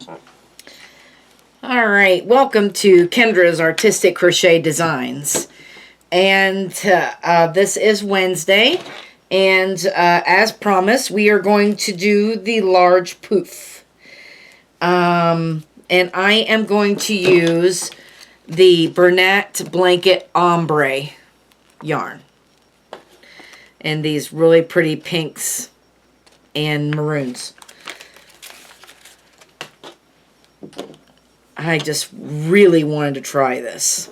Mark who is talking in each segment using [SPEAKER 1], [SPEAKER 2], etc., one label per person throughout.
[SPEAKER 1] All right, welcome to Kendra's Artistic Crochet Designs. And this is Wednesday. And as promised, we are going to do the large poof. And I am going to use the Bernat Blanket Ombre yarn. And these really pretty pinks and maroons. I just really wanted to try this.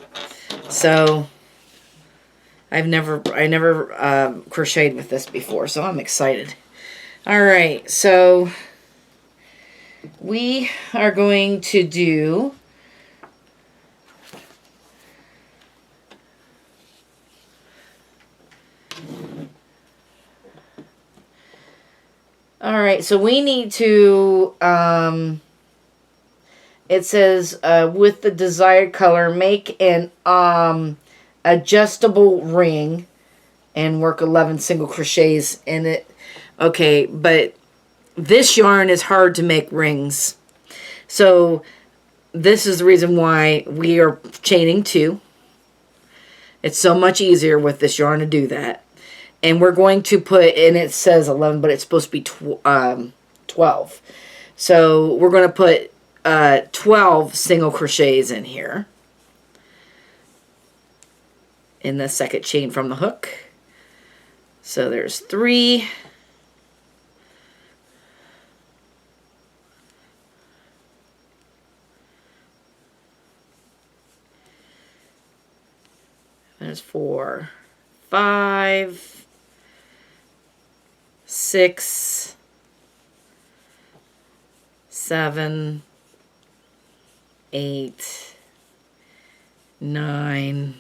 [SPEAKER 1] So I never crocheted with this before, so I'm excited. All right, so we are going to do all right, so we need to it says, with the desired color, make an adjustable ring and work 11 single crochets in it. Okay, but this yarn is hard to make rings. So this is the reason why we are chaining 2. It's so much easier with this yarn to do that. And we're going to put, and it says 11, but it's supposed to be 12. So we're going to put 12 single crochets in here in the second chain from the hook. So there's 3, there's 4, 5, 6, 7, 8, 9,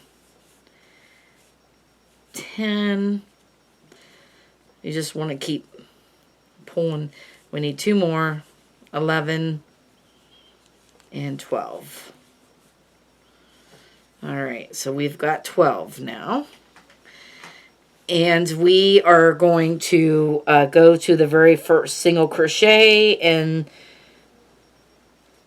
[SPEAKER 1] 10. You just want to keep pulling. We need 2 more, 11 and 12. All right, so we've got 12 now. And we are going to go to the very first single crochet, and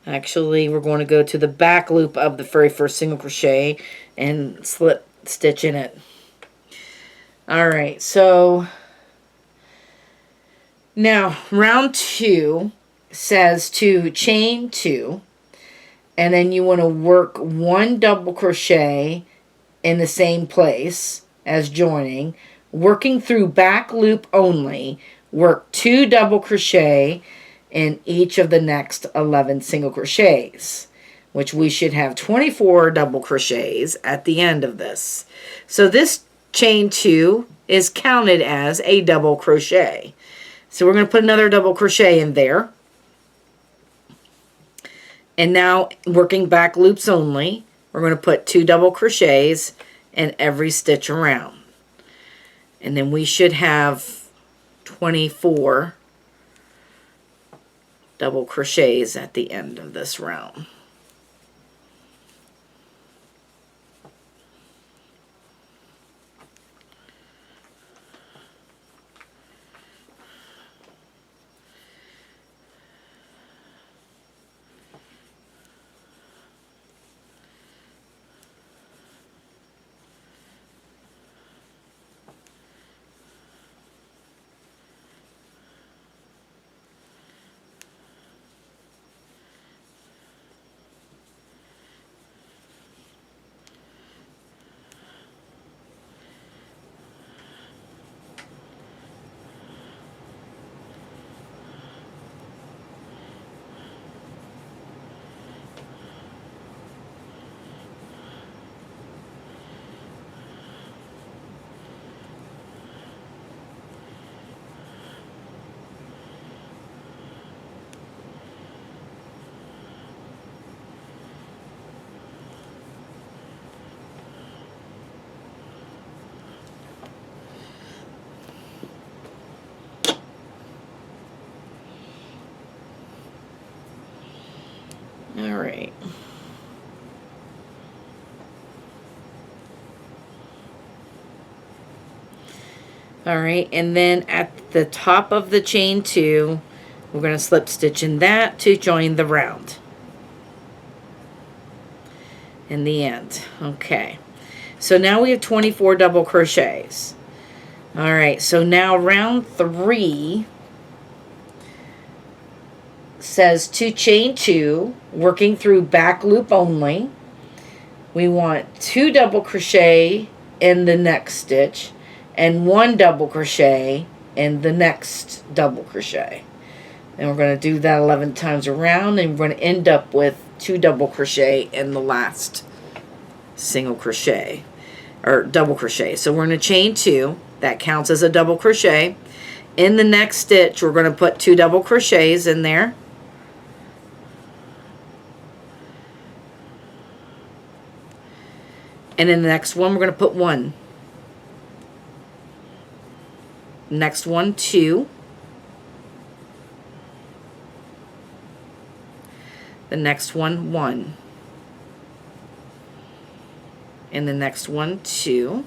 [SPEAKER 1] actually we're going to go to the back loop of the very first single crochet and slip stitch in it. All right, so now round 2 says to chain 2, and then you want to work 1 double crochet in the same place as joining, working through back loop only, work 2 double crochet in each of the next 11 single crochets, which we should have 24 double crochets at the end of this. So this chain 2 is counted as a double crochet. So we're going to put another double crochet in there. And now working back loops only, we're going to put 2 double crochets in every stitch around. And then we should have 24 double crochets at the end of this round. All right. All right, and then at the top of the chain 2, We're going to slip stitch in that to join the round in the end. Okay, so now we have 24 double crochets. All right, so now round 3 says to chain 2, working through back loop only. We want 2 double crochet in the next stitch and 1 double crochet in the next double crochet. And we're going to do that 11 times around, and we're going to end up with 2 double crochet in the last single crochet or double crochet. So we're going to chain 2. That counts as a double crochet. In the next stitch, we're going to put 2 double crochets in there. And in the next one, we're going to put 1. Next one, 2. The next one, 1. And the next one, 2.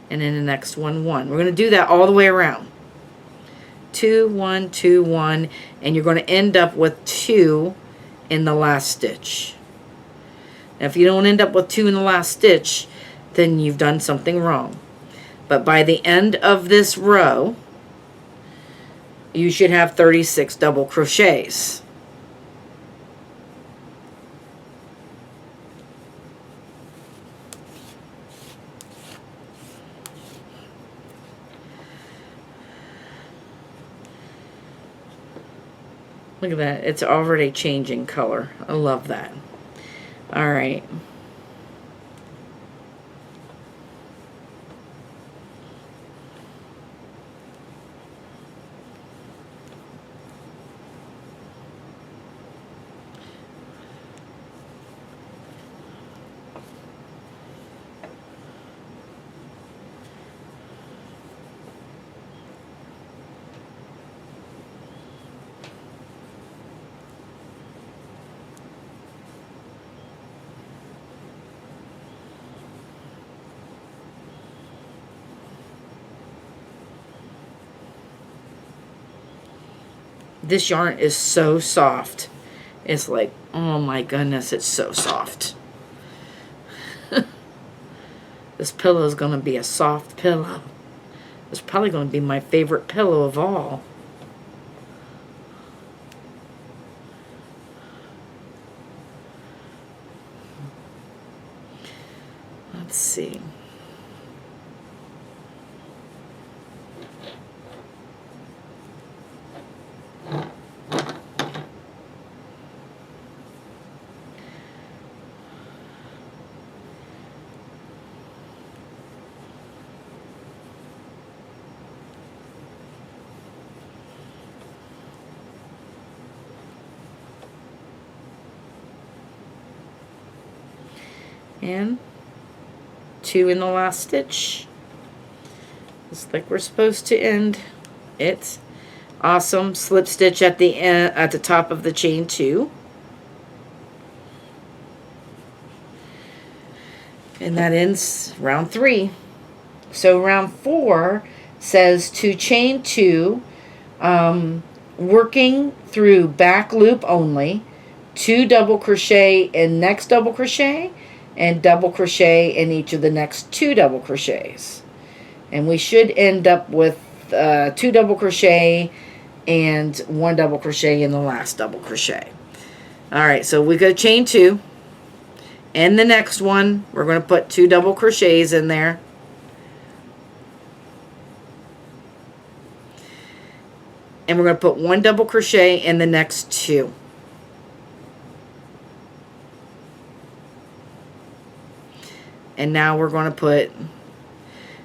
[SPEAKER 1] And in the next one, 1. We're going to do that all the way around. 2, 1, 2, 1. And you're going to end up with 2 in the last stitch. Now, if you don't end up with 2 in the last stitch, then you've done something wrong. But by the end of this row, you should have 36 double crochets. Look at that. It's already changing color. I love that. All right. This yarn is so soft. It's like, oh my goodness, it's so soft. This pillow is going to be a soft pillow. It's probably going to be my favorite pillow of all. Let's see. And 2 in the last stitch, just like we're supposed to end it. Awesome. Slip stitch at the end, at the top of the chain 2, and that ends round 3. So round 4 says to chain 2, working through back loop only, 2 double crochet in next double crochet, and double crochet in each of the next 2 double crochets. And we should end up with 2 double crochet and 1 double crochet in the last double crochet. Alright, so we go chain 2. And the next one, we're going to put 2 double crochets in there. And we're going to put 1 double crochet in the next 2. And now we're going to put,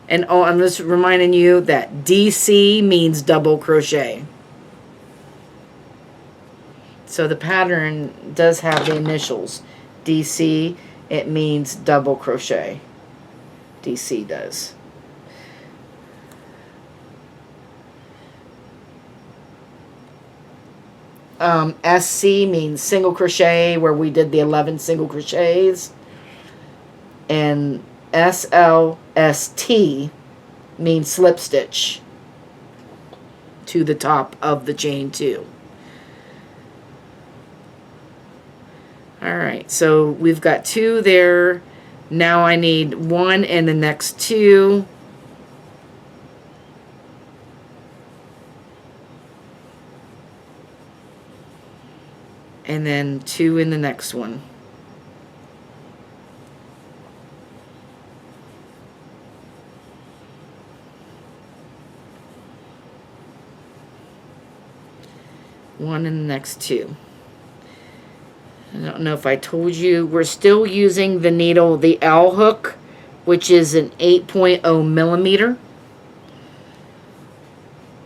[SPEAKER 1] and oh, I'm just reminding you that DC means double crochet. So the pattern does have the initials. DC, it means double crochet. DC does. SC means single crochet, where we did the 11 single crochets. And SLST means slip stitch. to the top of the chain 2. Alright, so we've got 2 there. Now I need 1 in the next 2. And then 2 in the next one. One in the next 2. I don't know if I told you, we're still using the needle, the L hook, which is an 8.0 millimeter.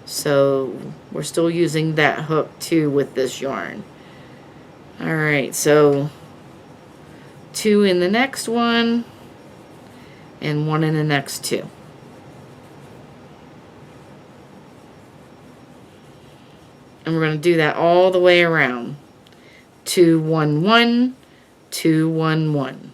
[SPEAKER 1] So we're still using that hook too with this yarn. Alright, so 2 in the next one and 1 in the next 2. And we're going to do that all the way around. 2, 1, 1, 2, 1, 1.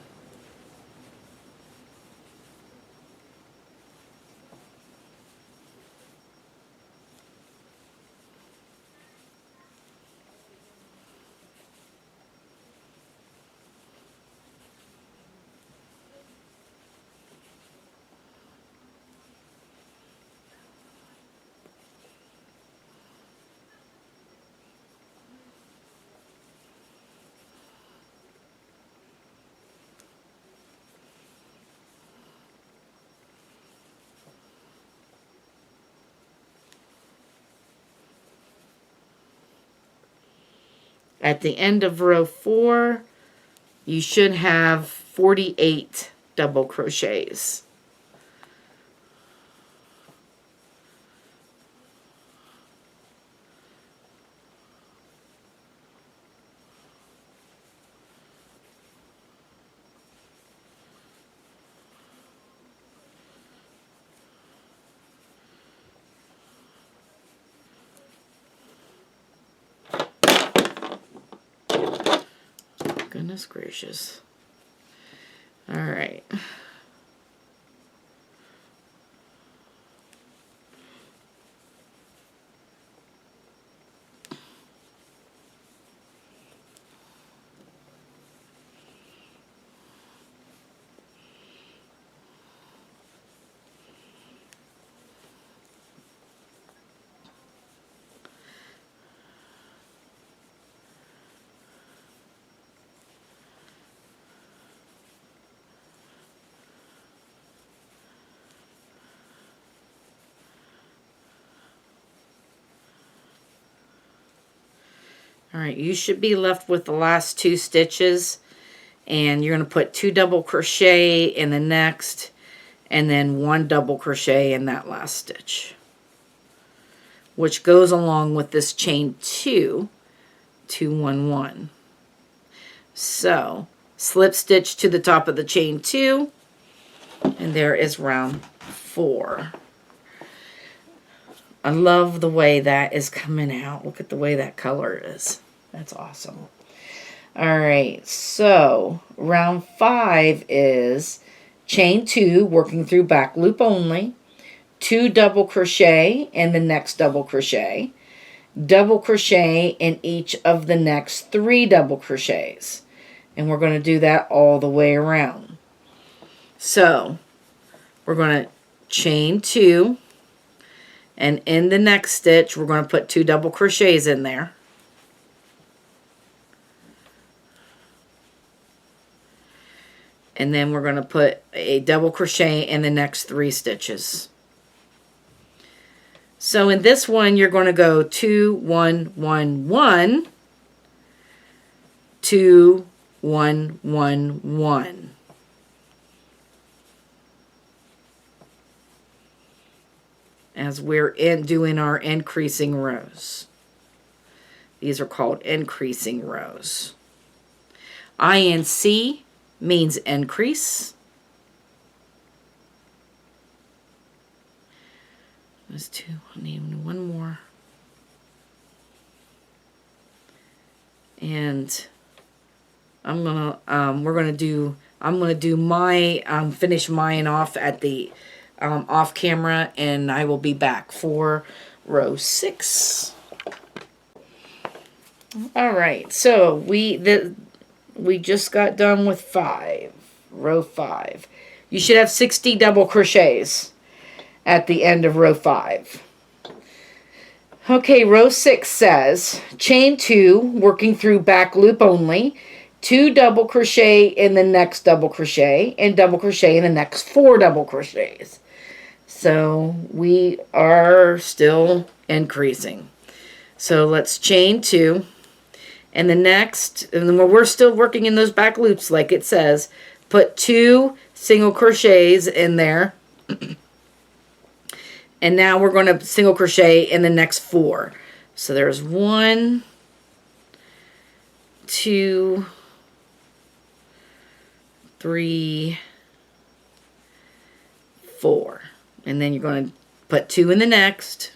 [SPEAKER 1] At the end of row 4, you should have 48 double crochets. Goodness gracious. All right. Alright, you should be left with the last 2 stitches, and you're going to put 2 double crochet in the next, and then 1 double crochet in that last stitch, which goes along with this chain 2, 2, 1, 1. So, slip stitch to the top of the chain 2, and there is round 4. I love the way that is coming out. Look at the way that color is. That's awesome. Alright, so round 5 is chain 2, working through back loop only, 2 double crochet in the next double crochet in each of the next 3 double crochets. And we're going to do that all the way around. So we're going to chain 2, and in the next stitch we're going to put 2 double crochets in there. And then we're going to put a double crochet in the next 3 stitches. So in this one, you're going to go 2, 1, 1, 1, 2, 1, 1, 1. As we're doing our increasing rows. These are called increasing rows. INC means increase. There's 2. I need 1 more. And I'm gonna do my finish mine off at the off camera, and I will be back for row 6. All right, so we just got done with 5, row 5. You should have 60 double crochets at the end of row 5. Okay, row 6 says chain 2, working through back loop only, 2 double crochet in the next double crochet, and double crochet in the next 4 double crochets. So we are still increasing. So let's chain 2, and the next, and then we're still working in those back loops like it says, put 2 single crochets in there. And now we're going to single crochet in the next 4. So there's 1, 2, 3, 4. And then you're going to put 2 in the next.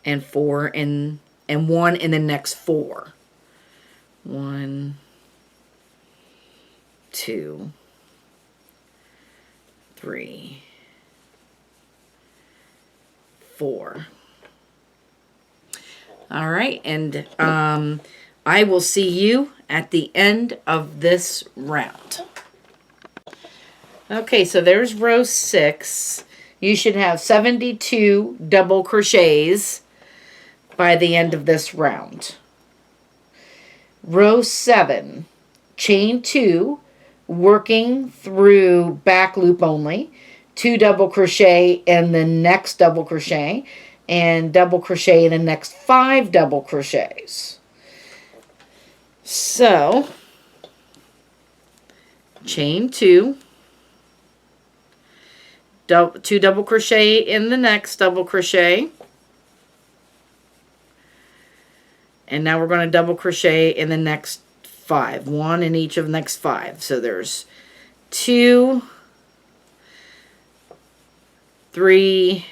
[SPEAKER 1] And 4 in, and 1 in the next 4. 1, 2, 3, 4. All right, and I will see you at the end of this round. Okay, so there's row 6. You should have 72 double crochets by the end of this round. Row 7, chain 2, working through back loop only, 2 double crochet in the next double crochet, and double crochet in the next 5 double crochets. So chain 2, 2 double crochet in the next double crochet, and now we're going to double crochet in the next 5, 1 in each of the next 5. So there's 2, 3,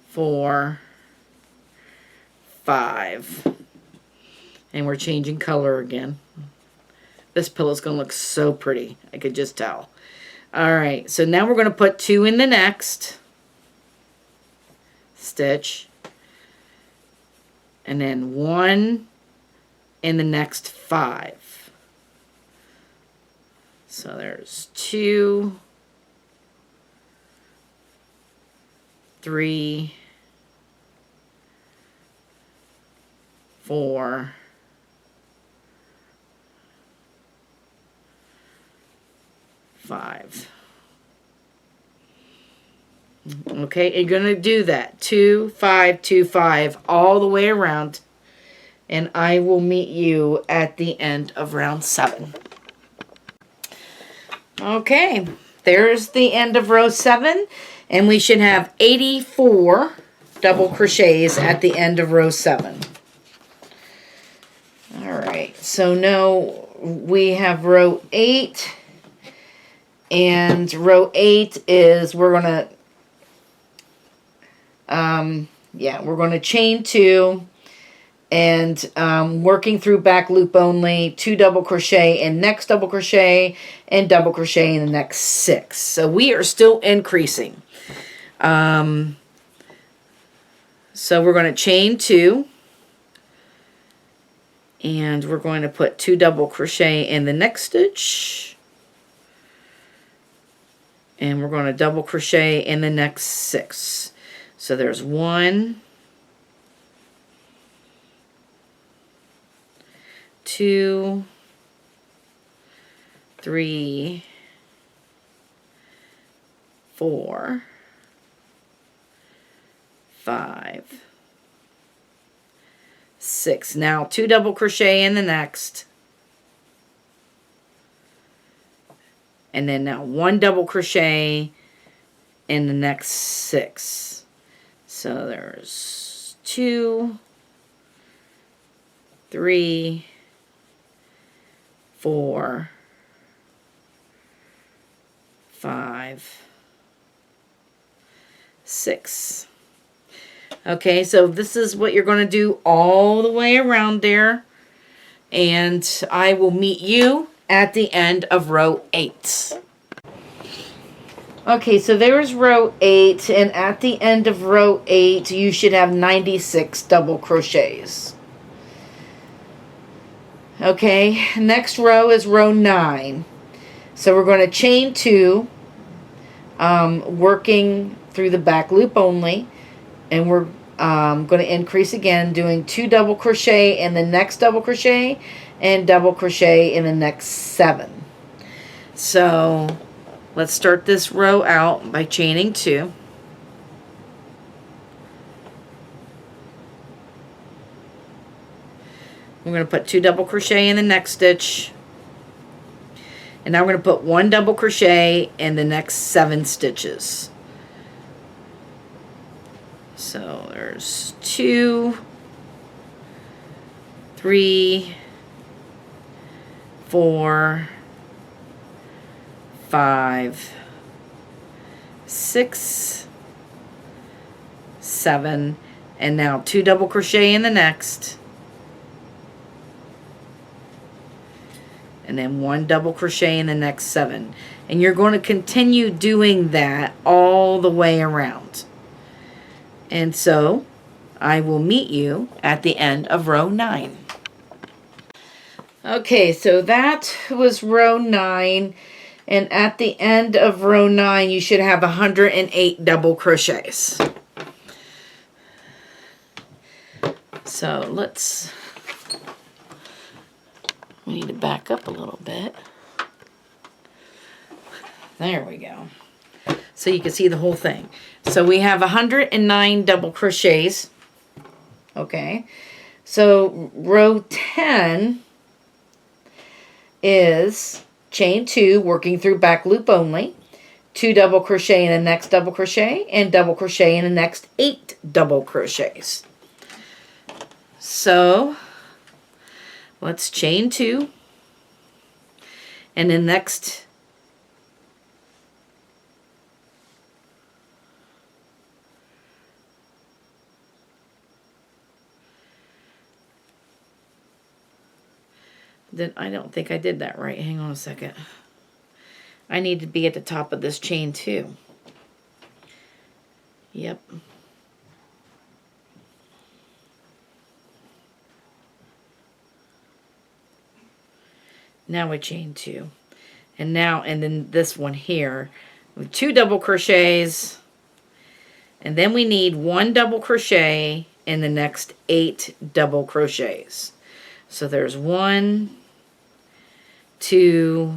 [SPEAKER 1] 4, 5, and we're changing color again. This pillow's going to look so pretty. I could just tell. All right, so now we're going to put 2 in the next stitch, and then 1 in the next 5. So there's 2, 3, 4, 5. Okay, you're going to do that 2, 5, 2, 5 all the way around, and I will meet you at the end of round 7. Okay, there's the end of row 7, and we should have 84 double crochets at the end of row 7. All right, so now we have row 8, and row 8 is we're going to we're going to chain 2 and working through back loop only, 2 double crochet in next double crochet and double crochet in the next 6. So we are still increasing. So we're going to chain 2 and we're going to put 2 double crochet in the next stitch, and we're going to double crochet in the next 6. So there's 1, 2, 3, 4, 5, 6. Now 2 double crochet in the next, and then now 1 double crochet in the next 6. So there's 2, 3, 4, 5, 6. Okay, so this is what you're going to do all the way around there. And I will meet you at the end of row 8. Okay, so there's row 8, and at the end of row 8, you should have 96 double crochets. Okay, next row is row 9. So we're going to chain 2, working through the back loop only, and we're going to increase again, doing 2 double crochet in the next double crochet, and double crochet in the next 7. So let's start this row out by chaining 2. We're going to put 2 double crochet in the next stitch, and now we're going to put 1 double crochet in the next 7 stitches. So there's 2, 3, 4, 5, 6, 7, and now 2 double crochet in the next, and then 1 double crochet in the next 7. And you're going to continue doing that all the way around. And so I will meet you at the end of row 9. Okay, so that was row 9, and at the end of row 9 you should have 108 double crochets. So we need to back up a little bit. There we go. So you can see the whole thing. So we have 109 double crochets. Okay. So row 10 is chain 2, working through back loop only, 2 double crochet in the next double crochet, and double crochet in the next 8 double crochets. So let's chain 2, and the next then I don't think I did that right. Hang on a second. I need to be at the top of this chain too. Yep. Now we chain 2. And then this one here with 2 double crochets, and then we need 1 double crochet in the next 8 double crochets. So there's 1, 2,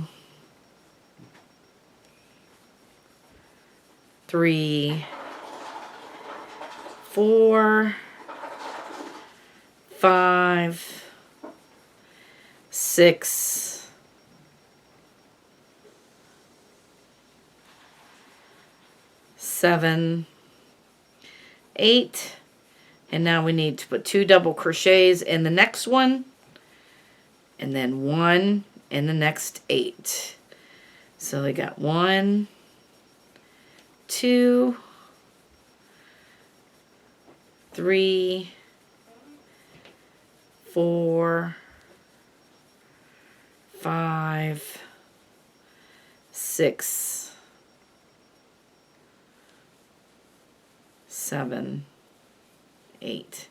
[SPEAKER 1] 3, 4, 5, 6, 7, 8, and now we need to put 2 double crochets in the next one, and then 1 in the next 8. So we got 1, 2, 3, 4, 5, 6, 7, 8.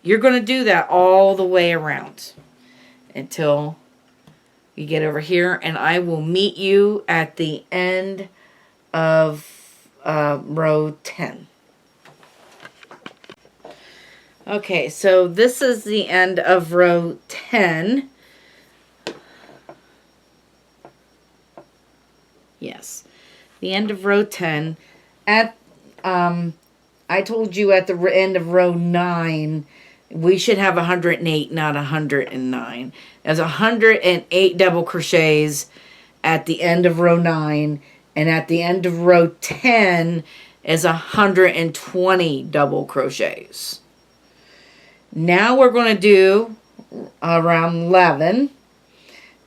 [SPEAKER 1] You're going to do that all the way around until you get over here, and I will meet you at the end of row 10. Okay, so this is the end of row 10. Yes, the end of row 10. At I told you at the end of row 9 we should have 108, not 109. There's 108 double crochets at the end of row 9, and at the end of row 10 is 120 double crochets. Now we're going to do around 11.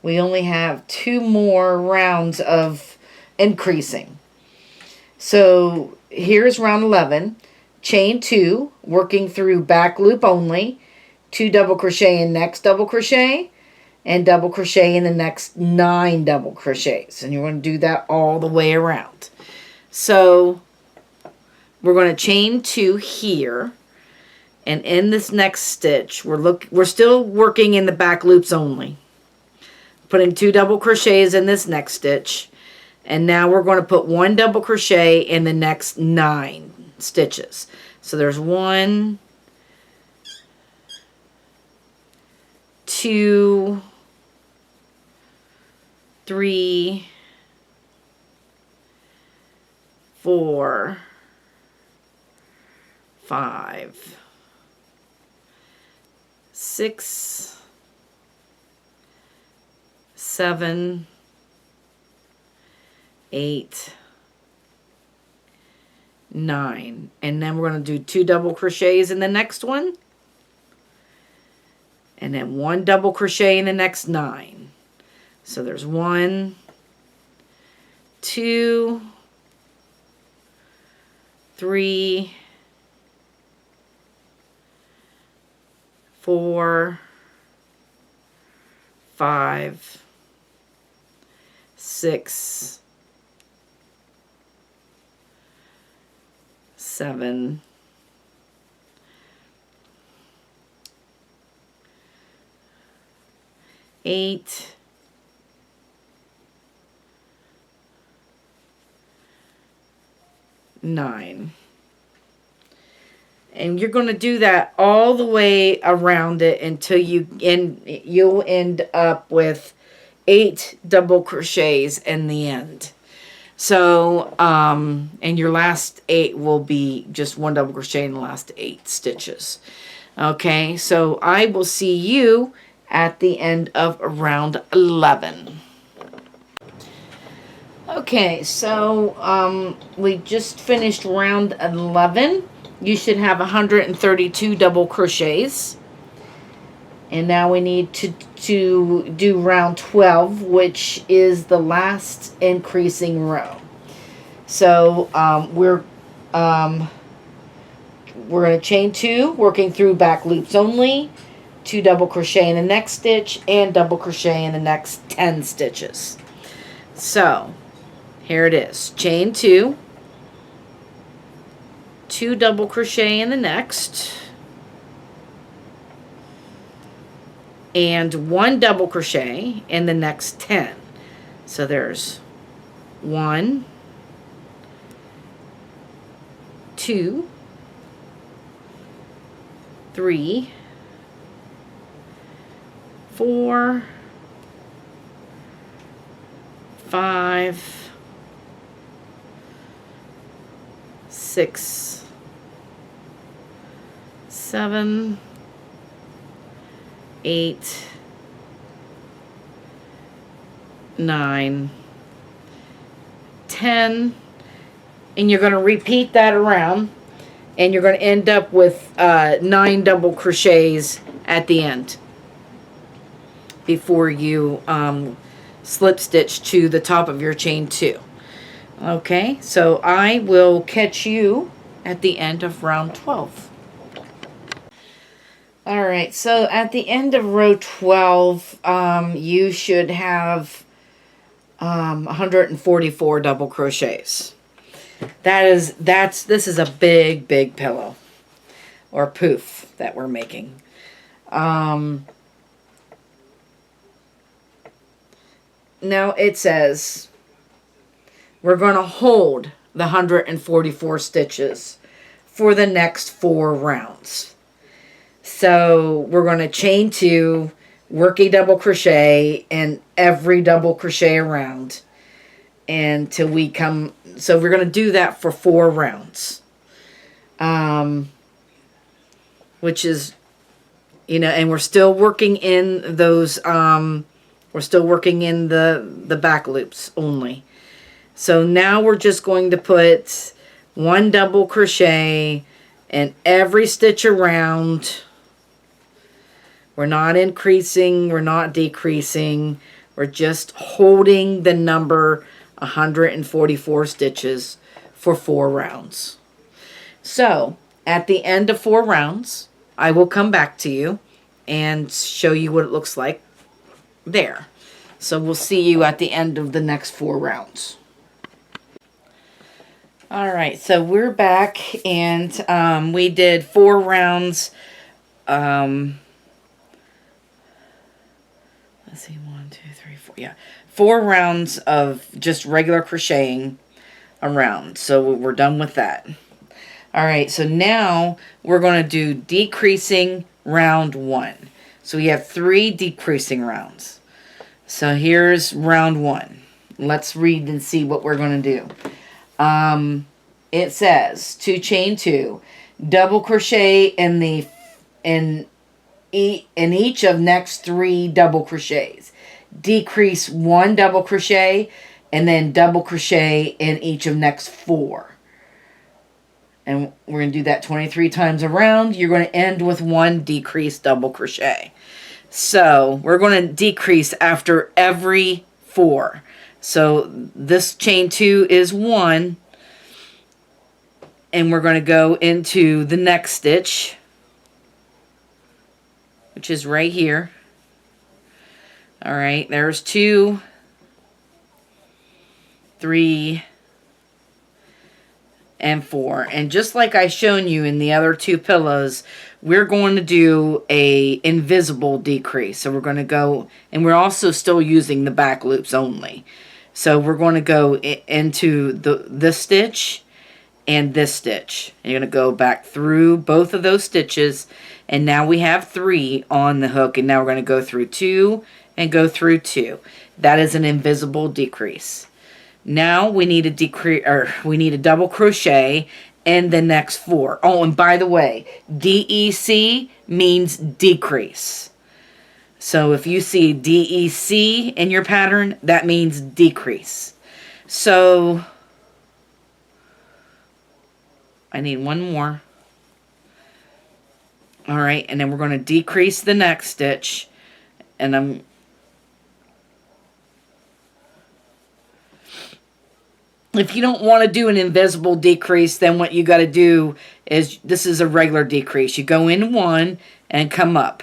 [SPEAKER 1] We only have 2 more rounds of increasing. So here's round 11. Chain 2, working through back loop only, 2 double crochet in next double crochet, and double crochet in the next 9 double crochets. And you're going to do that all the way around. So we're going to chain 2 here. And in this next stitch, we're still working in the back loops only. Putting 2 double crochets in this next stitch. And now we're going to put 1 double crochet in the next 9 stitches. So there's 1, 2, 3, 4, 5, 6, 7, 8, 9. And then we're going to do 2 double crochets in the next one. And then 1 double crochet in the next 9. So there's 1, 2, 3, 4, 5, 6, 7, 8, 9. And you're going to do that all the way around it until you'll end up with 8 double crochets in the end. So, and your last 8 will be just 1 double crochet in the last 8 stitches. Okay, so I will see you at the end of round 11. Okay, so we just finished round 11. You should have 132 double crochets. And now we need to do round 12, which is the last increasing row. So we're going to chain 2, working through back loops only, 2 double crochet in the next stitch, and double crochet in the next 10 stitches. So here it is. Chain 2, 2 double crochet in the next, and 1 double crochet in the next 10. So there's 1, 2, 3, 4, 5, 6, 7, 8, 9, 10, and you're going to repeat that around, and you're going to end up with 9 double crochets at the end before you slip stitch to the top of your chain 2. Okay, so I will catch you at the end of round 12. Alright, so at the end of row 12, you should have 144 double crochets. This is a big pillow or poof that we're making. Now it says we're going to hold the 144 stitches for the next 4 rounds. So we're going to chain 2, work a double crochet in every double crochet around until we come. So we're going to do that for 4 rounds, which is, and we're still working in those. We're still working in the back loops only. So now we're just going to put 1 double crochet in every stitch around. We're not increasing, we're not decreasing. We're just holding the number 144 stitches for 4 rounds. So at the end of 4 rounds, I will come back to you and show you what it looks like. there. So we'll see you at the end of the next 4 rounds. All right, so we're back, and we did 4 rounds. Let's see, 1, 2, 3, 4. Yeah, 4 rounds of just regular crocheting around. So we're done with that. All right, so now we're going to do decreasing round 1. So we have 3 decreasing rounds. So here's round 1. Let's read and see what we're going to do. It says to chain 2, double crochet in each of next 3 double crochets. Decrease 1 double crochet and then double crochet in each of next 4. And we're going to do that 23 times around. You're going to end with 1 decreased double crochet. So we're going to decrease after every 4. So this chain 2 is 1. And we're going to go into the next stitch, which is right here. All right, there's 2, 3, and 4. And just like I shown you in the other 2 pillows, we're going to do a invisible decrease. So we're going to go, and we're also still using the back loops only. So we're going to go into this stitch and this stitch. And you're going to go back through both of those stitches, and now we have 3 on the hook, and now we're going to go through 2 and go through 2. That is an invisible decrease. Now we need a double crochet in the next 4. Oh, and by the way, DEC means decrease. So if you see DEC in your pattern, that means decrease. So I need 1 more. All right, and then we're going to decrease the next stitch, and if you don't want to do an invisible decrease, then what you got to do is, this is a regular decrease. You go in 1 and come up.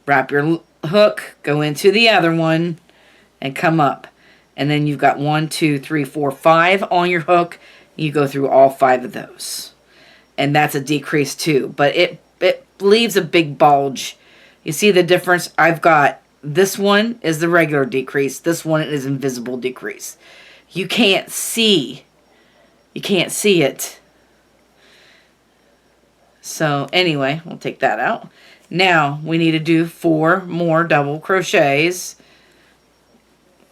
[SPEAKER 1] Wrap your hook, go into the other one, and come up. And then you've got 1, 2, 3, 4, 5 on your hook. You go through all 5 of those. And that's a decrease too. But it leaves a big bulge. You see the difference? I've got, this one is the regular decrease. This one is invisible decrease. You can't see. You can't see it. So anyway, we'll take that out. Now we need to do 4 more double crochets.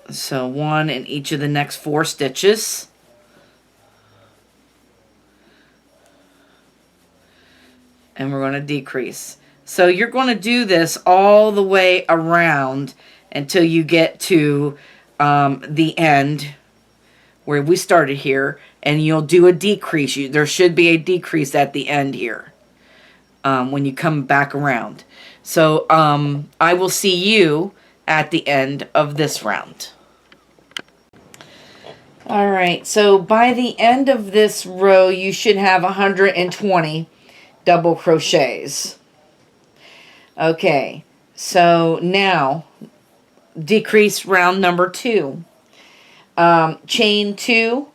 [SPEAKER 1] So 1 in each of the next 4 stitches. And we're going to decrease. So you're going to do this all the way around until you get to the end where we started here, and you'll do a decrease. There should be a decrease at the end here when you come back around. So I will see you at the end of this round. All right, so by the end of this row, you should have 120 double crochets. Okay, so now decrease round number 2. Chain 2,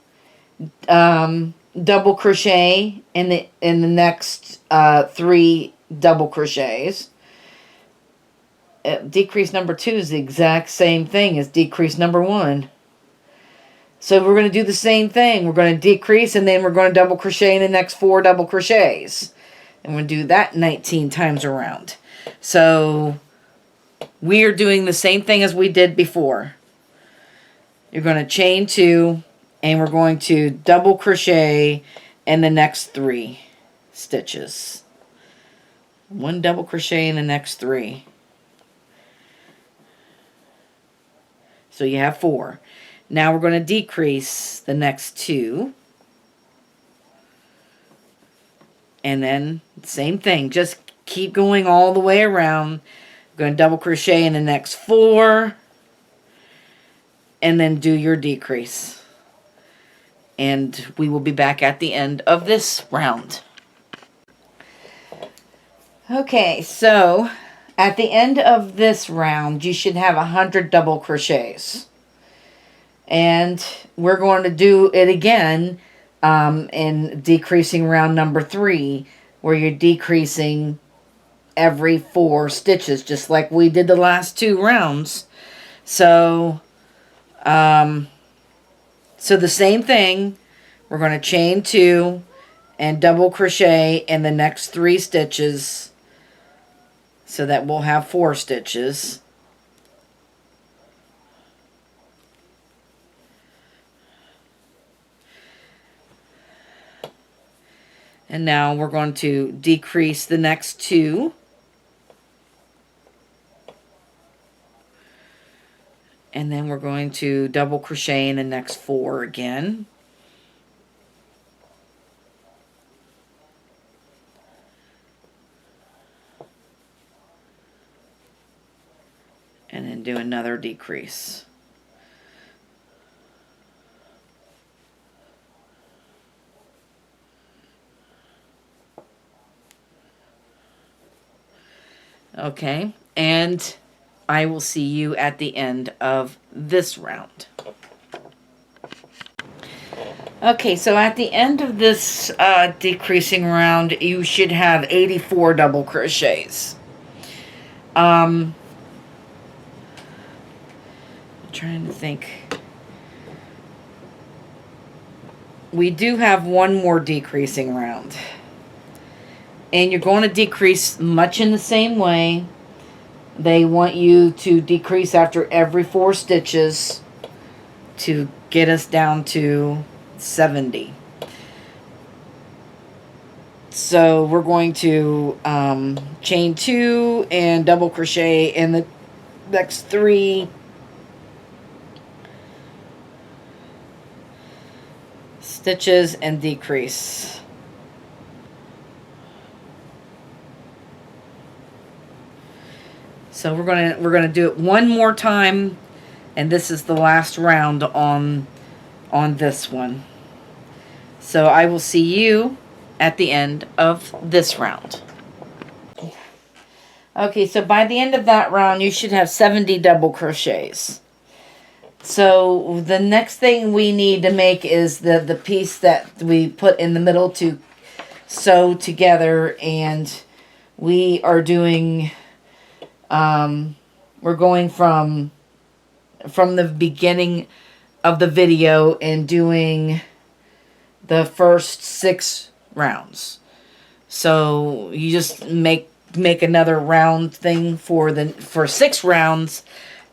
[SPEAKER 1] double crochet in the next 3 double crochets. Decrease number 2 is the exact same thing as decrease number 1. So we're going to do the same thing. We're going to decrease, and then we're going to double crochet in the next 4 double crochets. And we're going to do that 19 times around. So we are doing the same thing as we did before. You're going to chain 2, and we're going to double crochet in the next 3 stitches. 1 double crochet in the next 3. So you have 4. Now we're going to decrease the next 2. And then same thing, just keep going all the way around. We're going to double crochet in the next 4. And then do your decrease. And we will be back at the end of this round. Okay, so at the end of this round, you should have 100 double crochets. And we're going to do it again in decreasing round number 3, where you're decreasing every 4 stitches, just like we did the last 2 rounds. So, so the same thing, we're going to chain 2 and double crochet in the next 3 stitches, so that we'll have 4 stitches. And now we're going to decrease the next 2. And then we're going to double crochet in the next 4 again. And then do another decrease. Okay, and I will see you at the end of this round. Okay, so at the end of this decreasing round, you should have 84 double crochets. I'm trying to think. We do have one more decreasing round. And you're going to decrease much in the same way. They want you to decrease after every 4 stitches to get us down to 70. So we're going to chain 2 and double crochet in the next 3 stitches and decrease. So we're gonna do it one more time, and this is the last round on this one. So I will see you at the end of this round. Okay, so by the end of that round, you should have 70 double crochets. So the next thing we need to make is the piece that we put in the middle to sew together, and we are doing. We're going from the beginning of the video and doing the first 6 rounds. So you just make another round thing for 6 rounds,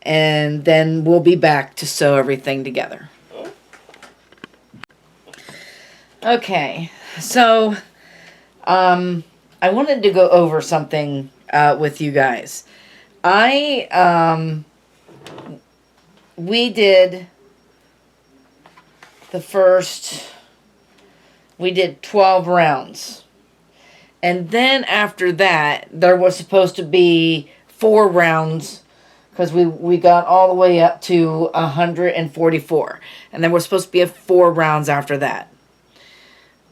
[SPEAKER 1] and then we'll be back to sew everything together. Okay, so I wanted to go over something with you guys. We did 12 rounds. And then after that, there was supposed to be 4 rounds, because we got all the way up to 144. And there was supposed to be 4 rounds after that.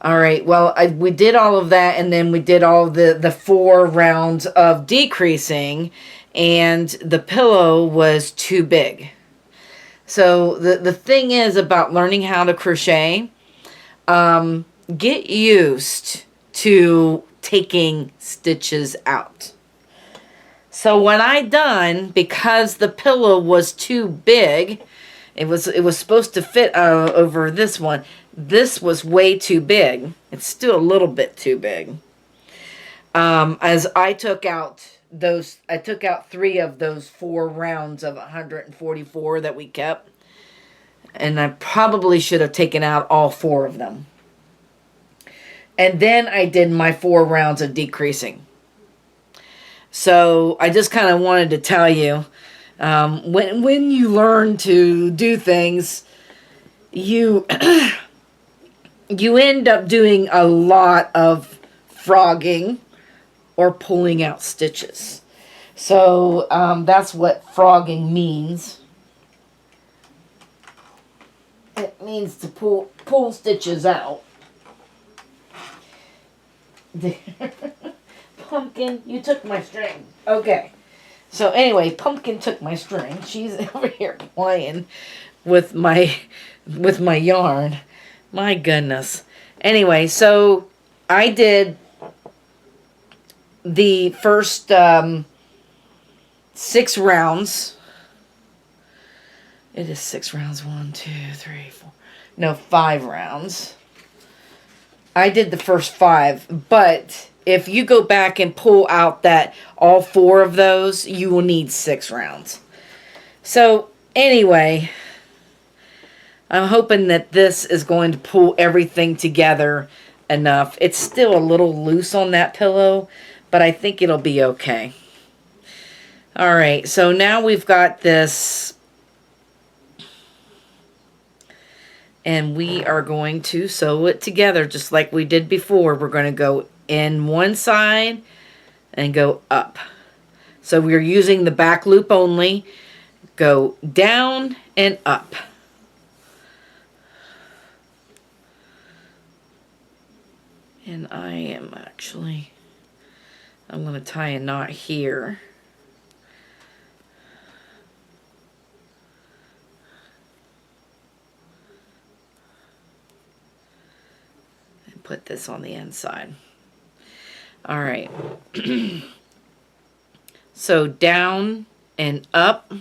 [SPEAKER 1] All right, well, we did all of that, and then we did all the 4 rounds of decreasing, and the pillow was too big. So the thing is about learning how to crochet, get used to taking stitches out. So what I done, because the pillow was too big, it was supposed to fit over this one. This was way too big. It's still a little bit too big. As I took out 3 of those 4 rounds of 144 that we kept, and I probably should have taken out all 4 of them. And then I did my 4 rounds of decreasing. So I just kind of wanted to tell you, when you learn to do things, you you end up doing a lot of frogging or pulling out stitches. So that's what frogging means. It means to pull stitches out. Pumpkin, you took my string. Okay. So anyway, Pumpkin took my string. She's over here playing with my yarn. My goodness. Anyway, so I did the first 6 rounds. It is 6 rounds. 1, 2, 3, 4. No, 5 rounds. I did the first 5, but if you go back and pull out that all 4 of those, you will need 6 rounds. So anyway, I'm hoping that this is going to pull everything together enough. It's still a little loose on that pillow, but I think it'll be okay. All right, so now we've got this, and we are going to sew it together just like we did before. We're going to go in one side and go up. So we're using the back loop only. Go down and up. And I'm going to tie a knot here. And put this on the inside. All right. So down and up.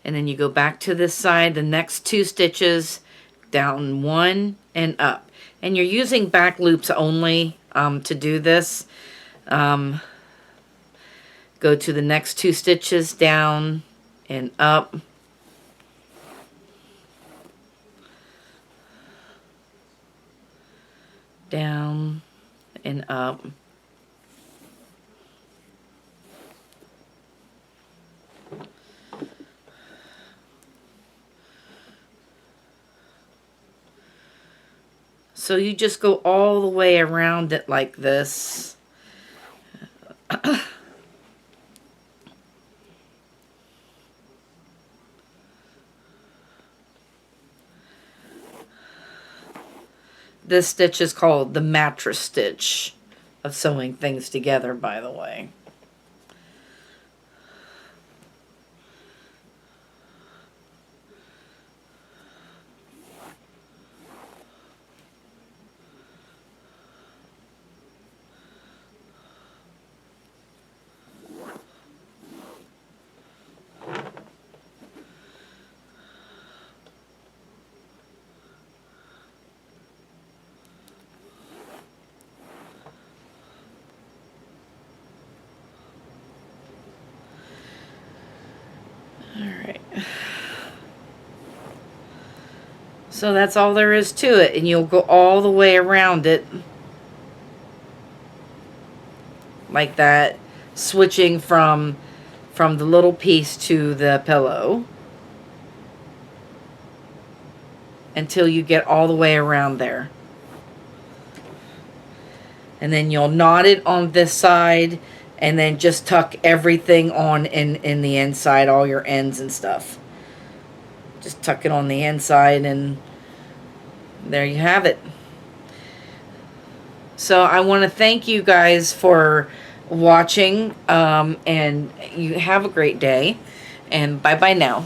[SPEAKER 1] And then you go back to this side, the next 2 stitches, down 1 and up. And you're using back loops only to do this. Go to the next 2 stitches, down and up. Down and up. So you just go all the way around it like this. This stitch is called the mattress stitch of sewing things together, by the way. Alright. So that's all there is to it, and you'll go all the way around it like that, switching from the little piece to the pillow until you get all the way around there. And then you'll knot it on this side and then just tuck everything on in the inside, all your ends and stuff. Just tuck it on the inside, and there you have it. So I want to thank you guys for watching, and you have a great day, and bye-bye now.